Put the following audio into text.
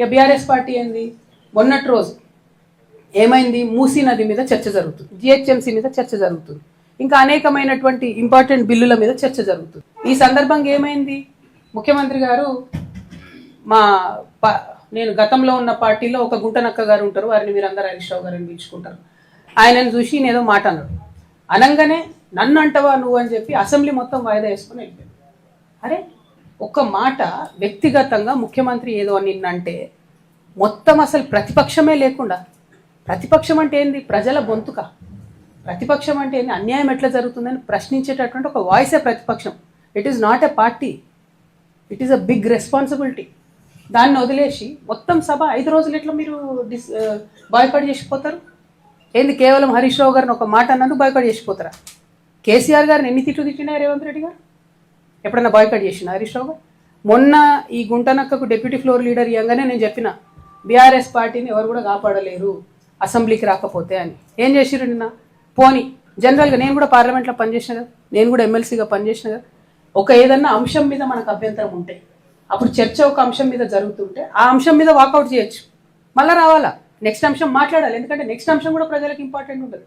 ఇక BRS party ఏంది, మొన్నటి రోజు ఏమైంది, మూసీ నది మీద చర్చ జరుగుతుంది, జిహెచ్ఎంసీ మీద చర్చ జరుగుతుంది, ఇంకా అనేకమైనటువంటి ఇంపార్టెంట్ బిల్లుల మీద చర్చ జరుగుతుంది. ఈ సందర్భంగా ఏమైంది, ముఖ్యమంత్రి గారు నేను గతంలో ఉన్న పార్టీలో ఒక గుంటనక్క గారు ఉంటారు, వారిని మీరందరూ హరీష్ రావు గారిని పిలుచుకుంటారు. ఆయనను చూసి నేనేదో మాట అన్నాడు, అనగానే నన్ను అంటవా నువ్వు అని చెప్పి అసెంబ్లీ మొత్తం వాయిదా వేసుకుని వెళ్ళిపోయాడు. అరే ఒక్క మాట వ్యక్తిగతంగా ముఖ్యమంత్రి ఏదో నిన్నంటే మొత్తం అసలు ప్రతిపక్షమే లేకుండా, ప్రతిపక్షం అంటే ఏంది, ప్రజల గొంతుక, ప్రతిపక్షం అంటే ఏంది, అన్యాయం ఎట్లా జరుగుతుందని ప్రశ్నించేటటువంటి ఒక వాయిసే ప్రతిపక్షం. It is not a party, it is a big responsibility. దాన్ని వదిలేసి మొత్తం సభ 5 రోజులు ఎట్లా మీరు బాయ్కాట్ చేసిపోతారు? ఏంది, కేవలం హరీష్ రావు గారిని ఒక మాట అన్నందుకు బాయ్కాట్ చేసిపోతారా? కేసీఆర్ గారిని ఎన్ని తిట్టినా రేవంత్ రెడ్డి గారు ఎప్పుడన్నా బాయ్కాట్ చేసిన హరీష్ రావు గారు? మొన్న ఈ గుంటనక్కకు డిప్యూటీ ఫ్లోర్ లీడర్ ఇవ్వగానే నేను చెప్పిన బీఆర్ఎస్ పార్టీని ఎవరు కూడా కాపాడలేరు అసెంబ్లీకి రాకపోతే అని. ఏం చేసిరు నిన్న? పోనీ జనరల్గా నేను కూడా పార్లమెంట్లో పనిచేసిన కదా, నేను కూడా ఎమ్మెల్సీగా పనిచేసిన కదా, ఒక ఏదన్నా అంశం మీద మనకు అభ్యంతరం ఉంటే అప్పుడు చర్చ ఒక అంశం మీద జరుగుతుంటే ఆ అంశం మీద వాకౌట్ చేయొచ్చు, మళ్ళీ రావాలా, నెక్స్ట్ అంశం మాట్లాడాలి. ఎందుకంటే నెక్స్ట్ అంశం కూడా ప్రజలకు ఇంపార్టెంట్ ఉంటుంది.